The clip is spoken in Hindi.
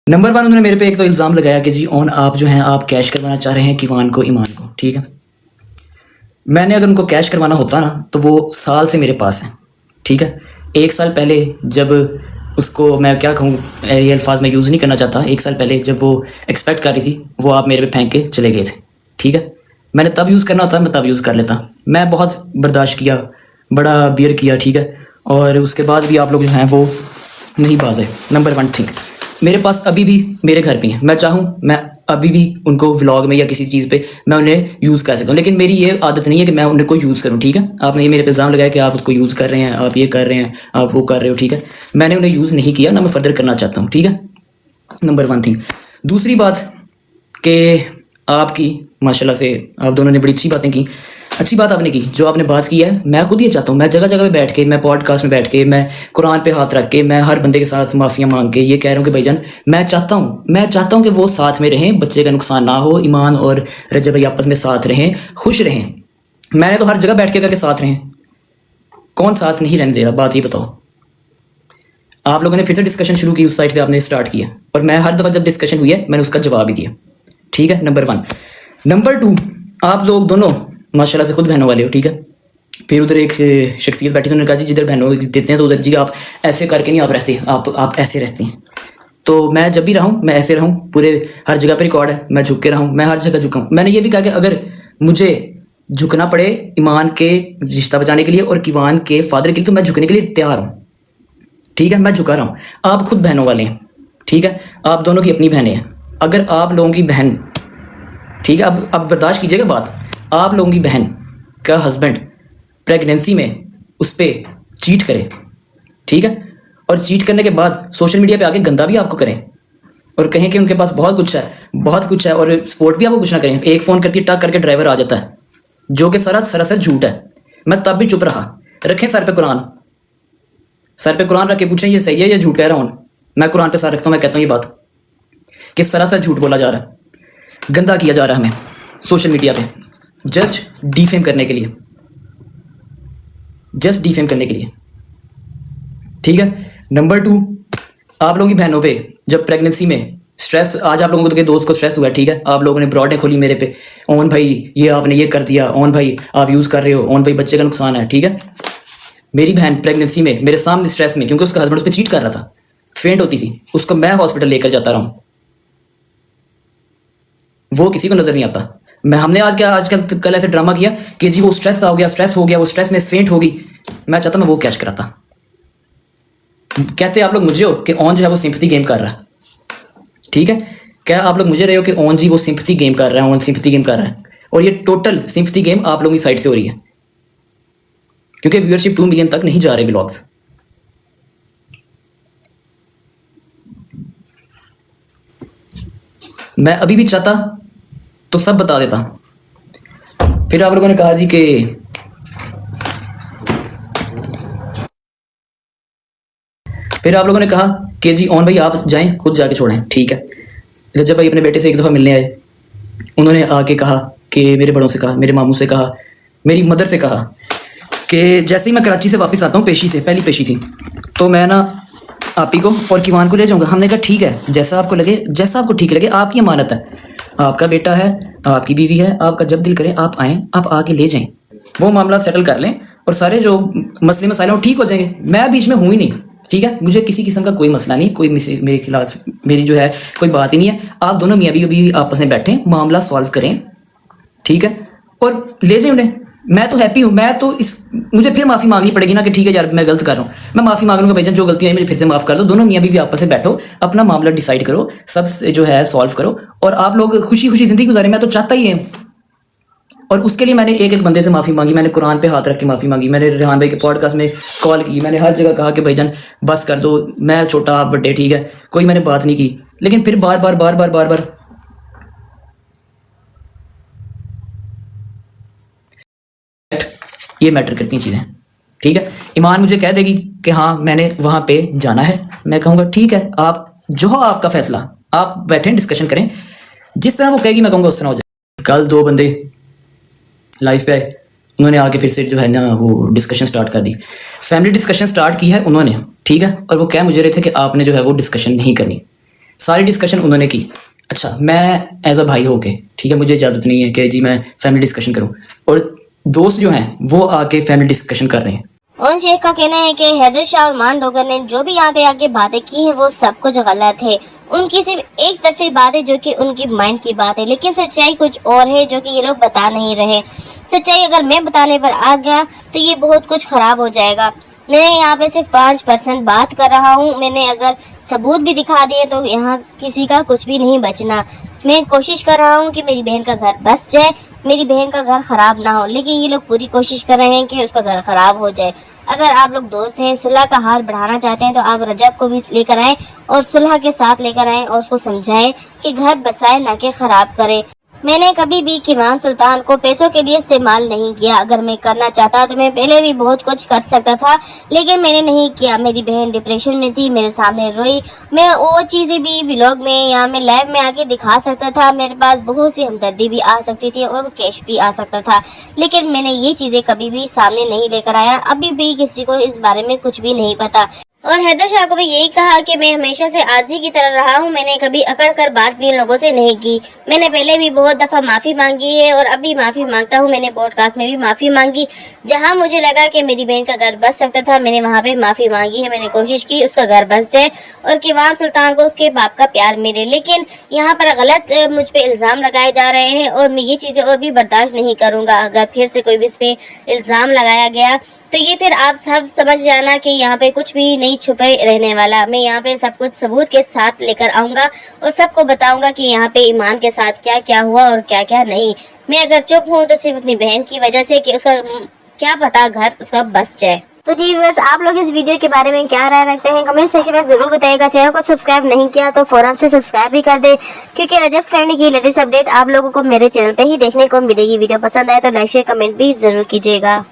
नंबर वन, उन्होंने मेरे पे एक तो इल्ज़ाम लगाया कि जी ऑन आप जो हैं आप कैश करवाना चाह रहे हैं किवान को, ईमान को। ठीक है, मैंने अगर उनको कैश करवाना होता ना तो वो साल से मेरे पास है। ठीक है, एक साल पहले जब उसको मैं क्या कहूँ, ये अल्फाज मैं यूज़ नहीं करना चाहता, एक साल पहले जब वो एक्सपेक्ट कर रही थी वो आप मेरे पे फेंक के चले गए थे। ठीक है, मैंने तब यूज़ करना होता मैं तब यूज़ कर लेता। मैं बहुत बर्दाश्त किया, बड़ा बियर किया। ठीक है, और उसके बाद भी आप लोग जो हैं वो नहीं बाज है। नंबर वन थिंग, मेरे पास अभी भी मेरे घर पे हैं, मैं चाहूँ मैं अभी भी उनको व्लॉग में या किसी चीज़ पे मैं उन्हें यूज़ कर सकता हूँ, लेकिन मेरी ये आदत नहीं है कि मैं उन्हें को यूज़ करूँ। ठीक है, आपने ये मेरे पे इल्ज़ाम लगाया कि आप उसको यूज़ कर रहे हैं, आप ये कर रहे हैं, आप वो कर रहे हो। ठीक है, मैंने उन्हें यूज़ नहीं किया, ना मैं फर्दर करना चाहता हूँ। ठीक है, नंबर वन थिंग। दूसरी बात कि आपकी माशाल्लाह से आप दोनों ने बड़ी अच्छी बातें की, अच्छी बात आपने की। जो आपने बात की है मैं खुद ये चाहता हूँ, मैं जगह जगह पे बैठ के, मैं पॉडकास्ट में बैठ के, मैं कुरान पे हाथ रख के, मैं हर बंदे के साथ माफ़ियाँ मांग के ये कह रहा हूँ कि भाईजान मैं चाहता हूँ कि वो साथ में रहें, बच्चे का नुकसान ना हो, ईमान और रजब भाई आपस में साथ रहें, खुश रहें। मैंने तो हर जगह बैठ के कहा कि साथ रहें, कौन साथ नहीं रहने दे रहा? बात ये बताओ। आप लोगों ने फिर से डिस्कशन शुरू की, उस साइड से आपने स्टार्ट किया, और मैं हर दफ़ा जब डिस्कशन हुई है मैंने उसका जवाब भी दिया। ठीक है, नंबर वन। नंबर टू, आप लोग दोनों माशाल्लाह से खुद बहनों वाले हो। ठीक है, फिर उधर एक शख्सियत बैठी थी, उन्होंने कहा जी जिधर बहनों देते हैं तो उधर जी आप ऐसे करके नहीं आप रहते, आप ऐसे रहते हैं। तो मैं जब भी रहूँ मैं ऐसे रहूँ, पूरे हर जगह पर रिकॉर्ड है, मैं झुक के रहूँ, मैं हर जगह झुका हूँ। मैंने ये भी कहा कि अगर मुझे झुकना पड़े ईमान के रिश्ता बचाने के लिए और किवान के फादर के लिए तो मैं झुकने के लिए तैयार हूँ। ठीक है, मैं झुका रहा हूँ। आप खुद बहनों वाले हैं। ठीक है, आप दोनों की अपनी बहनें हैं। अगर आप लोगों की बहन, ठीक है, अब बर्दाश्त कीजिएगा बात, आप लोगों की बहन का हस्बैंड प्रेगनेंसी में उस पर चीट करे, ठीक है, और चीट करने के बाद सोशल मीडिया पे आके गंदा भी आपको करें और कहें कि उनके पास बहुत कुछ है और सपोर्ट भी आपको कुछ ना करें, एक फ़ोन करती है टक करके ड्राइवर आ जाता है, जो कि सरासर झूठ है। मैं तब भी चुप रहा। रखें सर पे कुरान रख के पूछें ये सही है या झूठ कह रहा हूँ। मैं कुरान पे सर रखता हूँ, मैं कहता हूँ ये बात किस तरह से झूठ बोला जा रहा है, गंदा किया जा रहा है हमें सोशल मीडिया पे, जस्ट डिफेम करने के लिए, ठीक है। नंबर टू, आप लोगों की बहनों पे जब प्रेगनेंसी में स्ट्रेस, आज आप लोगों के दोस्त को स्ट्रेस हुआ है, ठीक है, आप लोगों ने ब्रॉडें खोली मेरे पे, ओन भाई ये आपने ये कर दिया, ओन भाई आप यूज़ कर रहे हो, ओन भाई बच्चे का नुकसान है। ठीक है, मेरी बहन प्रेगनेंसी में मेरे सामने स्ट्रेस में, क्योंकि उसका हस्बैंड उस पर चीट कर रहा था, फेंट होती थी, उसको मैं हॉस्पिटल लेकर जाता रहा हूँ, वो किसी को नजर नहीं आता। हमने आजकल कल ऐसे ड्रामा किया कि जी वो स्ट्रेस हो गया, वो स्ट्रेस में फेंट होगी। मैं चाहता मैं वो कैच कराता। कहते आप लोग मुझे हो कि ऑन जो है वो सिंपैथी गेम कर रहा है, ठीक है, क्या आप लोग मुझे रहे हो कि ऑन जी वो सिंपैथी गेम कर रहा है, ऑन सिंपैथी गेम कर रहा है, और ये टोटल सिंपैथी गेम आप लोगों की साइड से हो रही है, क्योंकि व्यूअरशिप 2 मिलियन तक नहीं जा रहे व्लॉग्स। मैं अभी भी चाहता तो सब बता देता। फिर आप लोगों ने कहा जी कि जी ऑन भाई आप जाएं, खुद जाके छोड़ें। ठीक है, रजब भाई अपने बेटे से एक दफ़ा मिलने आए, उन्होंने आके कहा कि मेरे बड़ों से कहा, मेरे मामू से कहा, मेरी मदर से कहा कि जैसे ही मैं कराची से वापस आता हूँ, पेशी से पहली पेशी थी, तो मैं ना आपी को और किवान को ले जाऊँगा। हमने कहा ठीक है, जैसा आपको लगे, जैसा आपको ठीक लगे, आपकी अमानत है, आपका बेटा है, आपकी बीवी है, आपका जब दिल करे आप आएँ, आप आके ले जाएं, वो मामला सेटल कर लें और सारे जो मसले मसाइल हैं ठीक हो जाएंगे। मैं बीच में हूँ ही नहीं, ठीक है, मुझे किसी किस्म का कोई मसला नहीं, कोई मेरे खिलाफ मेरी जो है कोई बात ही नहीं है। आप दोनों मियाँ बीवी अभी आपस में बैठें, मामला सॉल्व करें, ठीक है, और ले जाएं उन्हें। मैं तो हैप्पी हूँ। मैं तो मुझे फिर माफ़ी मांगनी पड़ेगी ना कि ठीक है यार मैं गलत कर रहा हूँ, मैं माफ़ी मांग लूँगा, भाईजान जो गलती है मुझे फिर से माफ़ कर दो। दोनों मियाँ बीवी आपस में बैठो, अपना मामला डिसाइड करो, सब जो है सॉल्व करो और आप लोग खुशी खुशी ज़िंदगी गुजारें। मैं तो चाहता ही है, और उसके लिए मैंने एक एक बंदे से माफ़ी मांगी, मैंने कुरान पे हाथ रख के माफ़ी मांगी, मैंने रेहान भाई के पॉडकास्ट में कॉल की, मैंने हर जगह कहा कि भाईजान बस कर दो, मैं छोटा आप बड़े, ठीक है, कोई मैंने बात नहीं की। लेकिन फिर बार बार ये मैटर करती हैं चीज़ें, ठीक है। ईमान मुझे कह देगी कि हाँ मैंने वहाँ पे जाना है, मैं कहूँगा ठीक है, आप जो हो आपका फैसला, आप बैठें डिस्कशन करें, जिस तरह वो कहेगी मैं कहूँगा उस तरह हो जाए। कल 2 बंदे लाइव पे आए, उन्होंने आके फिर से जो है ना वो डिस्कशन स्टार्ट कर दी, फैमिली डिस्कशन स्टार्ट की है उन्होंने, ठीक है, और वो कह मुझे रहे थे कि आपने जो है वो डिस्कशन नहीं करनी। सारी डिस्कशन उन्होंने की। अच्छा, मैं एज अ भाई होके, ठीक है, मुझे इजाज़त नहीं है कि जी मैं फैमिली डिस्कशन करूं, और दोस्त जो हैं वो आके फैमिली डिस्कशन कर रहे हैं। और शेख का कहना है कि हैदर शाह और मान डोगर ने जो भी यहाँ पे आके बातें की हैं वो सब कुछ गलत है। उनकी सिर्फ एक तरफी बात है जो कि उनकी माइंड की बात है, लेकिन सच्चाई कुछ और है जो कि ये लोग बता नहीं रहे। सच्चाई अगर मैं बताने पर आ गया तो ये बहुत कुछ खराब हो जाएगा। मैं यहाँ पे सिर्फ 5% बात कर रहा हूँ। मैंने अगर सबूत भी दिखा दिए तो यहाँ किसी का कुछ भी नहीं बचना। मैं कोशिश कर रहा हूँ कि मेरी बहन का घर बस जाए, मेरी बहन का घर खराब ना हो, लेकिन ये लोग पूरी कोशिश कर रहे हैं कि उसका घर खराब हो जाए। अगर आप लोग दोस्त हैं, सुलह का हाथ बढ़ाना चाहते हैं, तो आप रजब को भी लेकर आएँ और सुलह के साथ लेकर आएँ और उसको समझाएं कि घर बसाए ना कि खराब करे। मैंने कभी भी किवान सुल्तान को पैसों के लिए इस्तेमाल नहीं किया। अगर मैं करना चाहता तो मैं पहले भी बहुत कुछ कर सकता था, लेकिन मैंने नहीं किया। मेरी बहन डिप्रेशन में थी, मेरे सामने रोई। मैं वो चीज़ें भी व्लॉग में या मैं लाइव में आके दिखा सकता था। मेरे पास बहुत सी हमदर्दी भी आ सकती थी और कैश भी आ सकता था, लेकिन मैंने ये चीज़ें कभी भी सामने नहीं लेकर आया। अभी भी किसी को इस बारे में कुछ भी नहीं पता। और हैदर शाह को भी यही कहा कि मैं हमेशा से आजी की तरह रहा हूँ। मैंने कभी अकड़ कर बात भी इन लोगों से नहीं की। मैंने पहले भी बहुत दफ़ा माफ़ी मांगी है और अभी माफ़ी मांगता हूँ। मैंने पॉडकास्ट में भी माफ़ी मांगी। जहाँ मुझे लगा कि मेरी बहन का घर बस सकता था, मैंने वहाँ पे माफ़ी मांगी है। मैंने कोशिश की उसका घर बस जाए और किवान सुल्तान को उसके बाप का प्यार मिले, लेकिन यहाँ पर गलत मुझ पर इल्ज़ाम लगाए जा रहे हैं और मैं ये चीज़ें और भी बर्दाश्त नहीं करूँगा। अगर फिर से कोई भी इस पर इल्ज़ाम लगाया गया तो ये फिर आप सब समझ जाना कि यहाँ पे कुछ भी नहीं छुपे रहने वाला। मैं यहाँ पे सब कुछ सबूत के साथ लेकर आऊँगा और सबको बताऊँगा कि यहाँ पे ईमान के साथ क्या क्या हुआ और क्या क्या नहीं। मैं अगर चुप हूँ तो सिर्फ अपनी बहन की वजह से कि उसका क्या पता घर उसका बस जाए। तो जी बस आप लोग इस वीडियो के बारे में क्या राय रखते हैं कमेंट सेक्शन में जरूर बताइएगा। चैनल को सब्सक्राइब नहीं किया तो फौरन से सब्सक्राइब भी कर दे, क्योंकि रजब फैमिली की लेटेस्ट अपडेट आप लोगों को मेरे चैनल पे ही देखने को मिलेगी। वीडियो पसंद आए तो लाइक शेयर कमेंट भी जरूर कीजिएगा।